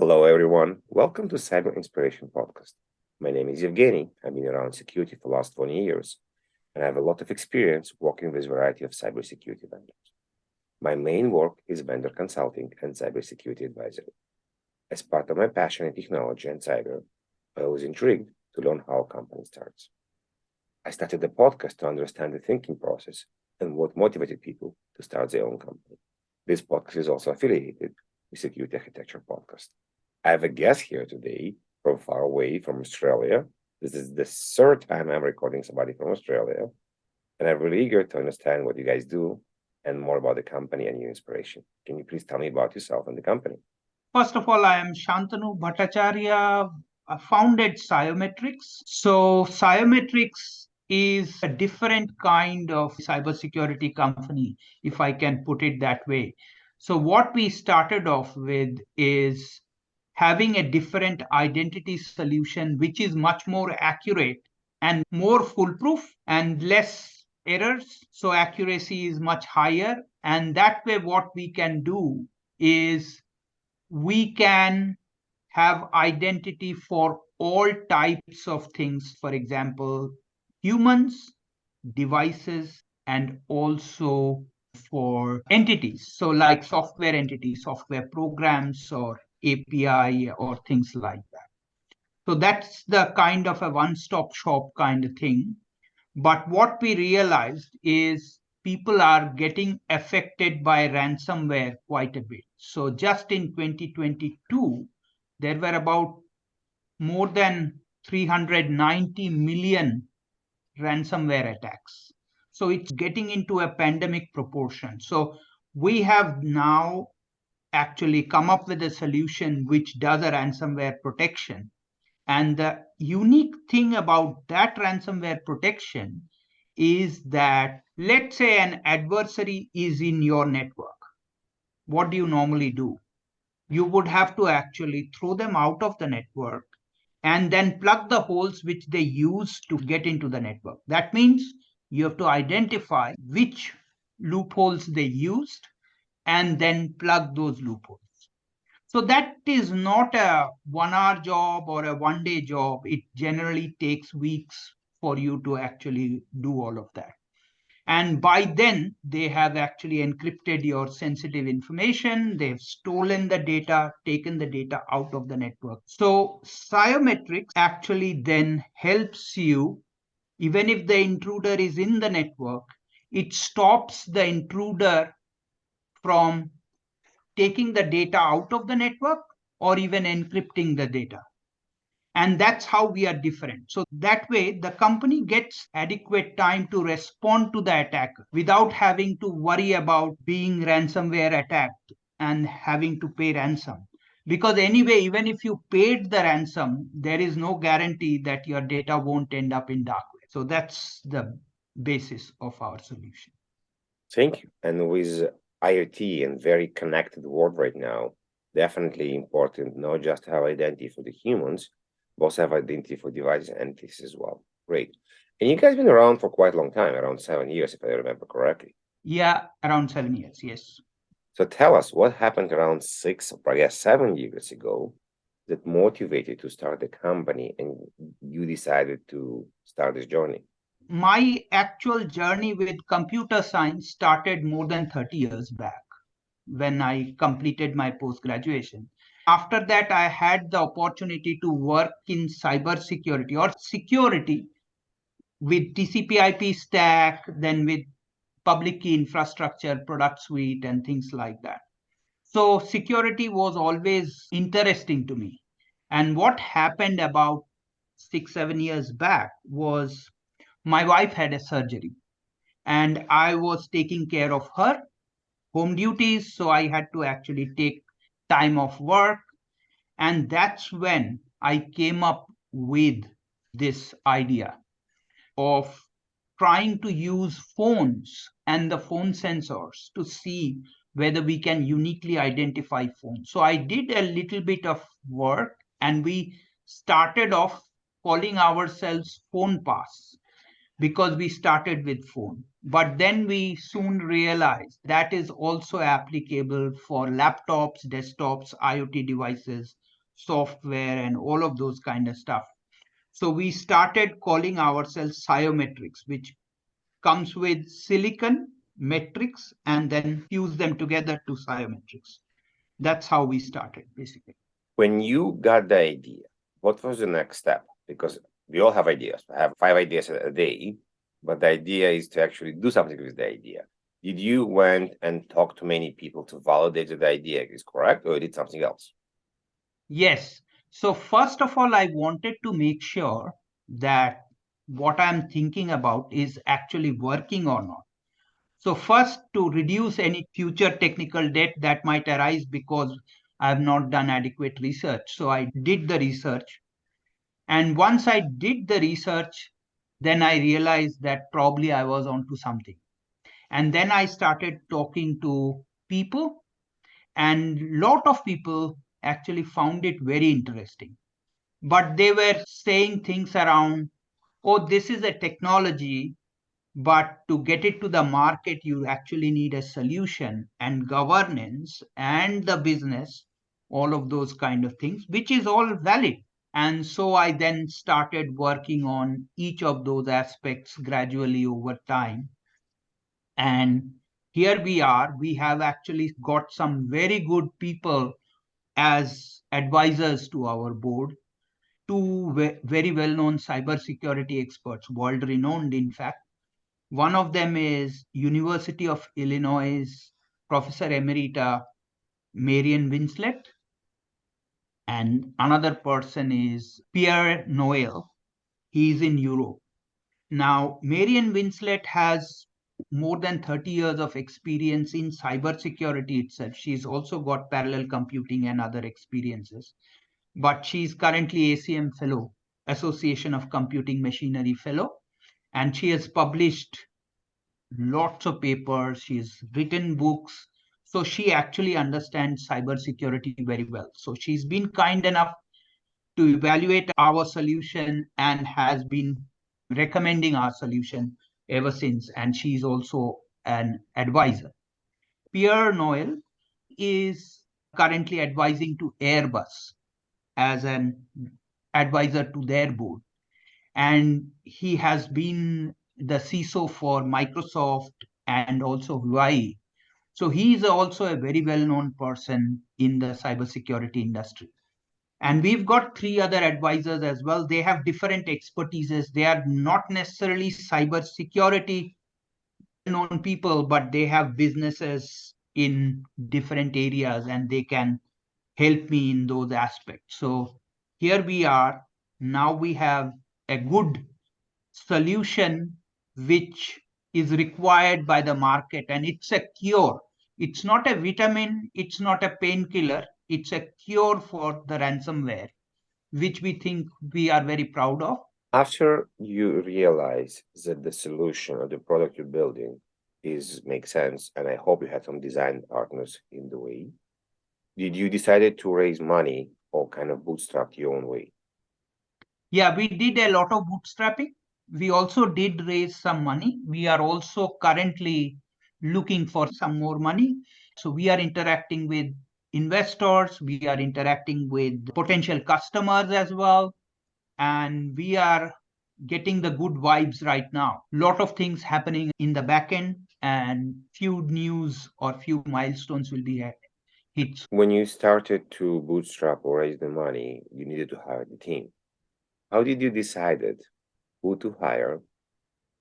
Hello, everyone. Welcome to Cyber Inspiration Podcast. My name is Evgeny. I've been around security for the last 20 years, and I have a lot of experience working with a variety of cybersecurity vendors. My main work is vendor consulting and cybersecurity advisory. As part of my passion in technology and cyber, I was intrigued to learn how a company starts. I started the podcast to understand the thinking process and what motivated people to start their own company. This podcast is also affiliated with Security Architecture Podcast. I have a guest here today from far away from Australia. This is the third time I'm recording somebody from Australia, and I'm really eager to understand what you guys do and more about the company and your inspiration. Can you please tell me about yourself and the company? First of all, I am Shantanu Bhattacharya. I founded Siometrix. So Siometrix is a different kind of cybersecurity company, if I can put it that way. So what we started off with is having a different identity solution, which is much more accurate and more foolproof and less errors. So accuracy is much higher. And that way, what we can do is we can have identity for all types of things, for example, humans, devices, and also for entities. So like software entities, software programs or API or things like that. So that's the kind of a one-stop shop kind of thing. But what we realized is people are getting affected by ransomware quite a bit. So just in 2022, there were about more than 390 million ransomware attacks. So it's getting into a pandemic proportion. So we have now actually come up with a solution which does a ransomware protection. And the unique thing about that ransomware protection is that, let's say an adversary is in your network. What do you normally do? You would have to actually throw them out of the network and then plug the holes which they use to get into the network. That means you have to identify which loopholes they used and then plug those loopholes. So that is not a 1 hour job or a 1 day job. It generally takes weeks for you to actually do all of that. And by then, they have actually encrypted your sensitive information. They've stolen the data, taken the data out of the network. So Siometrics actually then helps you, even if the intruder is in the network, it stops the intruder from taking the data out of the network or even encrypting the data. And that's how we are different. So that way, the company gets adequate time to respond to the attack without having to worry about being ransomware attacked and having to pay ransom. Because anyway, even if you paid the ransom, there is no guarantee that your data won't end up in dark web. So that's the basis of our solution. Thank you. And with IoT and very connected world right now, definitely important not just to have identity for the humans, but also have identity for devices and entities as well. Great. And you guys been around for quite a long time, around 7 years, if I remember correctly. Yeah, around 7 years, yes. So tell us what happened around 7 years ago that motivated you to start the company and you decided to start this journey. My actual journey with computer science started more than 30 years back when I completed my post graduation. After that, I had the opportunity to work in cybersecurity or security with TCP/IP stack, then with public key infrastructure, product suite, and things like that. So security was always interesting to me. And what happened about 6, 7 years back was my wife had a surgery and I was taking care of her home duties. So I had to actually take time off work. And that's when I came up with this idea of trying to use phones and the phone sensors to see whether we can uniquely identify phones. So I did a little bit of work and we started off calling ourselves Phone Pass because we started with phone. But then we soon realized that is also applicable for laptops, desktops, IoT devices, software and all of those kind of stuff. So we started calling ourselves Siometrix, which comes with silicon, metrics, and then fuse them together to Siometrix. That's how we started, basically. When you got the idea, what was the next step? Because we all have ideas. I have 5 ideas a day, but the idea is to actually do something with the idea. Did you went and talk to many people to validate that the idea is correct, or did something else? Yes. So first of all, I wanted to make sure that what I'm thinking about is actually working or not. So first, to reduce any future technical debt that might arise because I have not done adequate research. So I did the research. And once I did the research, then I realized that probably I was onto something. And then I started talking to people, and a lot of people actually found it very interesting. But they were saying things around, oh, this is a technology, but to get it to the market, you actually need a solution and governance and the business, all of those kind of things, which is all valid. And so I then started working on each of those aspects gradually over time. And here we are. We have actually got some very good people as advisors to our board, two very well known cybersecurity experts, world renowned, in fact. One of them is University of Illinois Professor Emerita Marian Winslet, and another person is Pierre Noel. He is in Europe. Now, Marian Winslet has more than 30 years of experience in cybersecurity itself. She's also got parallel computing and other experiences, but she's currently ACM Fellow, Association of Computing Machinery Fellow, and she has published lots of papers, she's written books. So she actually understands cybersecurity very well. So she's been kind enough to evaluate our solution and has been recommending our solution ever since. And she's also an advisor. Pierre Noel is currently advising to Airbus as an advisor to their board. And he has been the CISO for Microsoft and also Huawei. So he is also a very well-known person in the cybersecurity industry. And we've got three other advisors as well. They have different expertises. They are not necessarily cybersecurity known people, but they have businesses in different areas and they can help me in those aspects. So here we are. Now we have a good solution which is required by the market, and it's a cure. It's not a vitamin, it's not a painkiller, it's a cure for the ransomware, which we think we are very proud of. After you realize that the solution or the product you're building makes sense, and I hope you had some design partners in the way, did you decided to raise money or kind of bootstrap your own way? Yeah, we did a lot of bootstrapping. We also did raise some money. We are also currently looking for some more money. So we are interacting with investors, we are interacting with potential customers as well, and we are getting the good vibes right now. Lot of things happening in the back end, and few news or few milestones will be hit. When you started to bootstrap or raise the money, you needed to hire the team. How did you decided who to hire?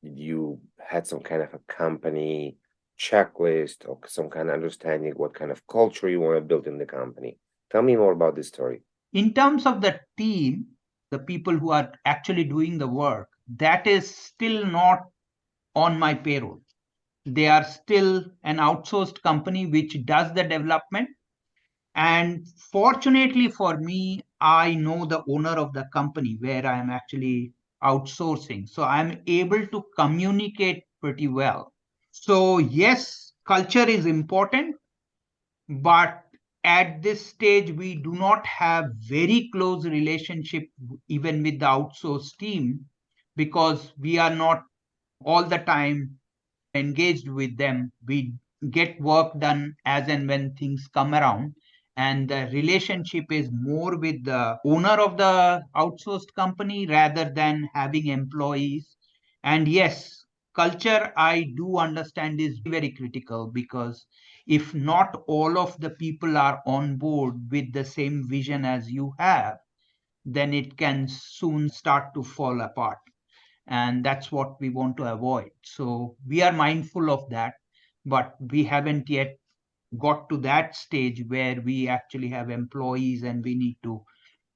Did you had some kind of a company checklist or some kind of understanding what kind of culture you want to build in the company? Tell me more about this story. In terms of the team, the people who are actually doing the work, that is still not on my payroll. They are still an outsourced company which does the development. And fortunately for me, I know the owner of the company where I am actually outsourcing. So I'm able to communicate pretty well. So, yes, culture is important, but at this stage, we do not have very close relationship even with the outsourced team because we are not all the time engaged with them. We get work done as and when things come around, and the relationship is more with the owner of the outsourced company rather than having employees. And yes, culture, I do understand, is very critical, because if not all of the people are on board with the same vision as you have, then it can soon start to fall apart. And that's what we want to avoid. So we are mindful of that, but we haven't yet got to that stage where we actually have employees and we need to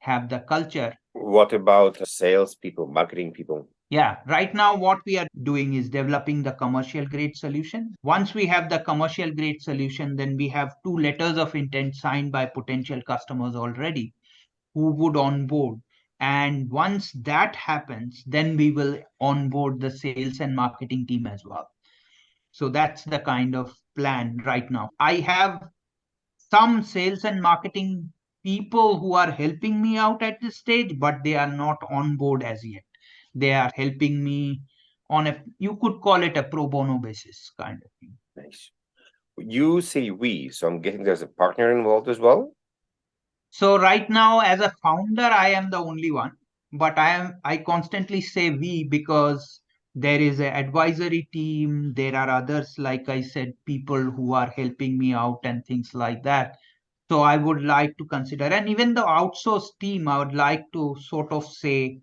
have the culture. What about sales people, marketing people? Yeah, right now what we are doing is developing the commercial grade solution. Once we have the commercial grade solution, then we have two letters of intent signed by potential customers already who would onboard. And once that happens, then we will onboard the sales and marketing team as well. So that's the kind of plan right now. I have some sales and marketing people who are helping me out at this stage, but they are not on board as yet. They are helping me on a, you could call it a pro bono basis kind of thing. Nice. You say we, so I'm guessing there's a partner involved as well. So right now, as a founder, I am the only one, but I constantly say we because there is an advisory team. There are others, like I said, people who are helping me out and things like that. So I would like to consider, and even the outsourced team, I would like to sort of say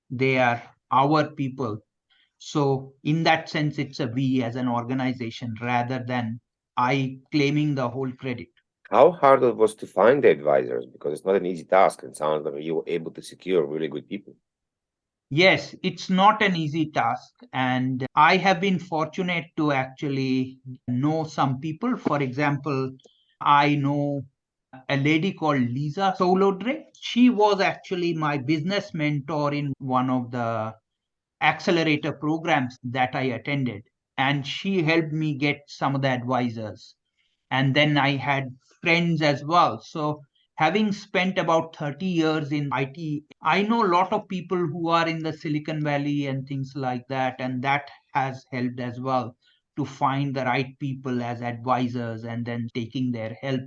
they are our people. So in that sense, it's a we as an organization rather than I claiming the whole credit. How hard it was to find the advisors? Because it's not an easy task. It sounds like you were able to secure really good people. Yes, it's not an easy task. And I have been fortunate to actually know some people. For example, I know a lady called Lisa Solodre. She was actually my business mentor in one of the accelerator programs that I attended. And she helped me get some of the advisors. And then I had friends as well. So having spent about 30 years in IT, I know a lot of people who are in the Silicon Valley and things like that, and that has helped as well to find the right people as advisors and then taking their help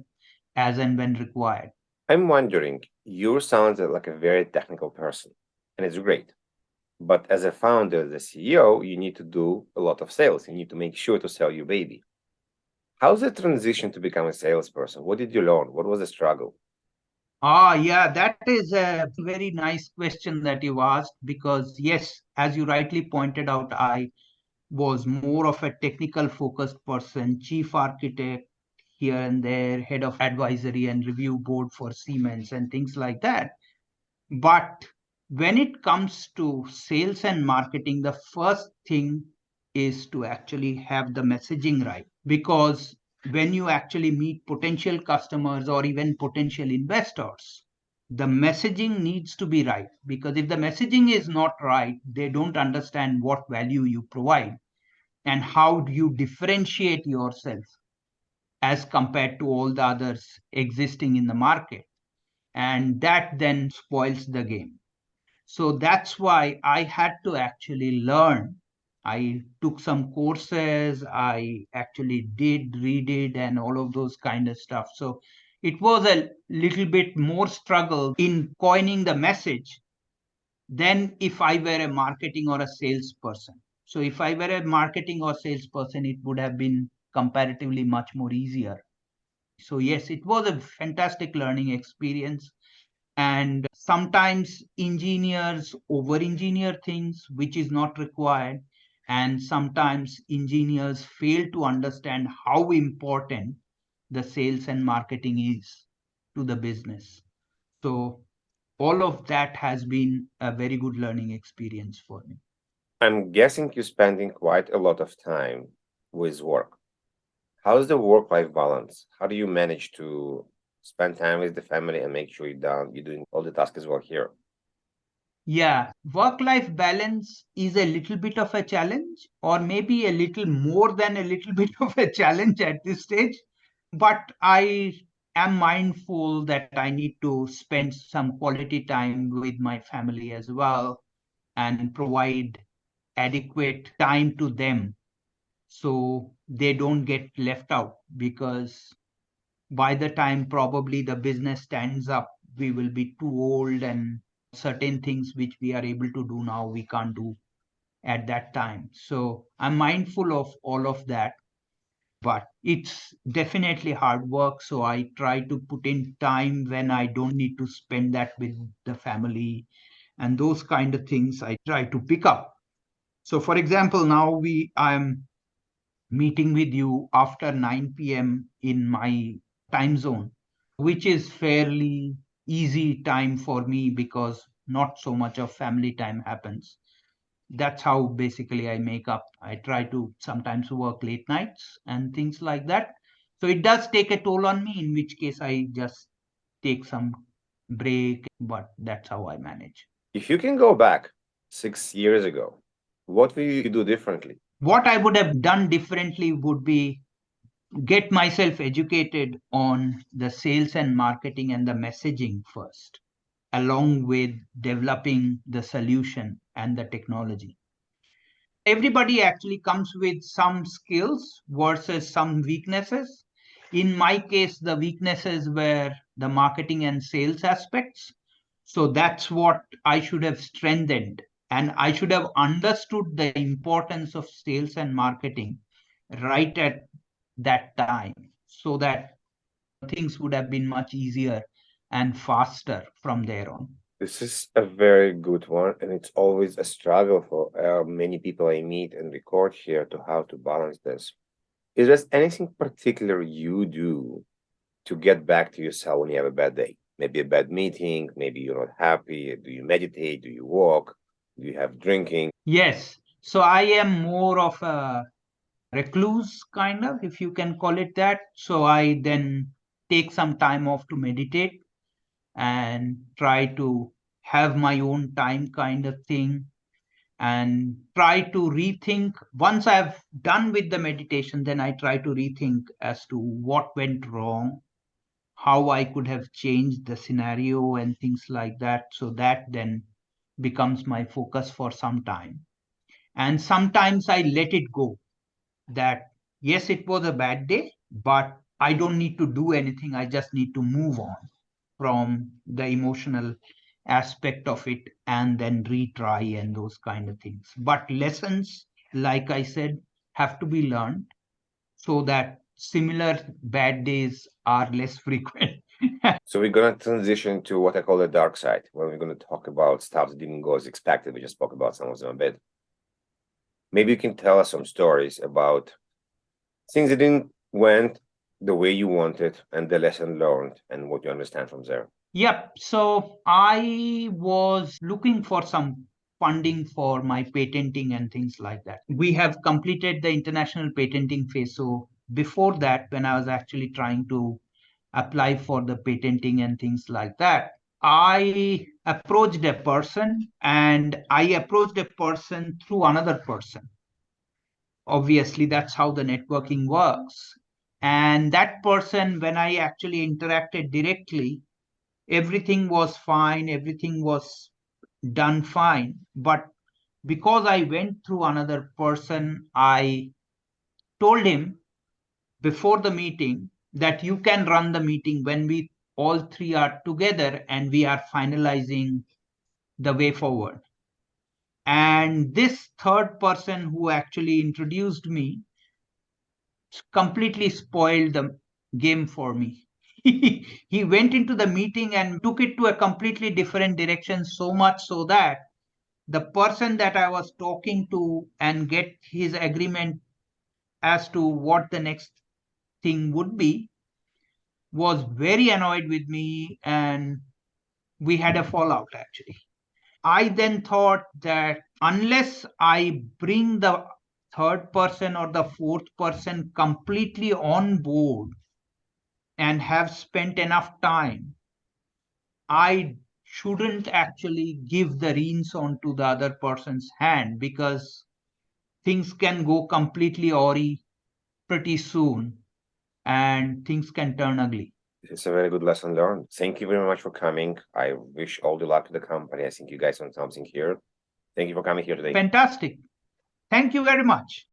as and when required. I'm wondering, you sound like a very technical person, and it's great. But as a founder, the CEO, you need to do a lot of sales. You need to make sure to sell your baby. How's the transition to become a salesperson? What did you learn? What was the struggle? Ah, yeah, that is a very nice question that you asked, because yes, as you rightly pointed out, I was more of a technical focused person, chief architect here and there, head of advisory and review board for Siemens and things like that. But when it comes to sales and marketing, the first thing is to actually have the messaging right. Because when you actually meet potential customers or even potential investors, the messaging needs to be right. Because if the messaging is not right, they don't understand what value you provide and how do you differentiate yourself as compared to all the others existing in the market. And that then spoils the game. So that's why I had to actually learn. I took some courses, I actually did read it and all of those kind of stuff. So it was a little bit more struggle in coining the message than if I were a marketing or a salesperson. So if I were a marketing or salesperson, it would have been comparatively much more easier. So yes, it was a fantastic learning experience. And sometimes engineers over engineer things which is not required. And sometimes engineers fail to understand how important the sales and marketing is to the business. So all of that has been a very good learning experience for me. I'm guessing you're spending quite a lot of time with work. How's the work-life balance? How do you manage to spend time with the family and make sure you're doing all the tasks as well here? Yeah, work life balance is a little bit of a challenge, or maybe a little more than a little bit of a challenge at this stage. But I am mindful that I need to spend some quality time with my family as well and provide adequate time to them so they don't get left out. Because by the time probably the business stands up, we will be too old, and certain things which we are able to do now, we can't do at that time. So I'm mindful of all of that, but it's definitely hard work. So I try to put in time when I don't need to spend that with the family, and those kind of things I try to pick up. So for example, now I'm meeting with you after 9 p.m. in my time zone, which is fairly easy time for me because not so much of family time happens. That's how basically I make up. I try to sometimes work late nights and things like that. So it does take a toll on me, in which case I just take some break, but that's how I manage. If you can go back 6 years ago, what will you do differently? What I would have done differently would be get myself educated on the sales and marketing and the messaging first, along with developing the solution and the technology. Everybody actually comes with some skills versus some weaknesses. In my case, the weaknesses were the marketing and sales aspects. So that's what I should have strengthened. And I should have understood the importance of sales and marketing right at that time, so that things would have been much easier and faster from there on. This is a very good one, and it's always a struggle for many people I meet and record here to how to balance this. Is there anything particular you do to get back to yourself when you have a bad day? Maybe a bad meeting, maybe you're not happy. Do you meditate? Do you walk? Do you have drinking? Yes. So I am more of a recluse, kind of, if you can call it that. So I then take some time off to meditate and try to have my own time, kind of thing, and try to rethink. Once I've done with the meditation, then I try to rethink as to what went wrong, how I could have changed the scenario and things like that. So that then becomes my focus for some time. And sometimes I let it go, that yes, it was a bad day, but I don't need to do anything. I just need to move on from the emotional aspect of it and then retry and those kind of things. But lessons, like I said, have to be learned so that similar bad days are less frequent. So we're gonna transition to what I call the dark side, where we're gonna talk about stuff that didn't go as expected. We just spoke about some of them a bit. Maybe you can tell us some stories about things that didn't went the way you wanted and the lesson learned and what you understand from there. Yep. So I was looking for some funding for my patenting and things like that. We have completed the international patenting phase. So before that, when I was actually trying to apply for the patenting and things like that, I approached a person, and I approached a person through another person. Obviously, that's how the networking works. And that person, when I actually interacted directly, everything was fine, everything was done fine. But because I went through another person, I told him before the meeting that you can run the meeting when we all three are together and we are finalizing the way forward. And this third person who actually introduced me completely spoiled the game for me. He went into the meeting and took it to a completely different direction, so much so that the person that I was talking to and get his agreement as to what the next thing would be was very annoyed with me, and we had a fallout actually. I then thought that unless I bring the third person or the fourth person completely on board and have spent enough time, I shouldn't actually give the reins onto the other person's hand, because things can go completely awry pretty soon and things can turn ugly. It's a very good lesson learned. Thank you very much for coming. I wish all the luck to the company. I think you guys want something here. Thank you for coming here today. Fantastic. Thank you very much.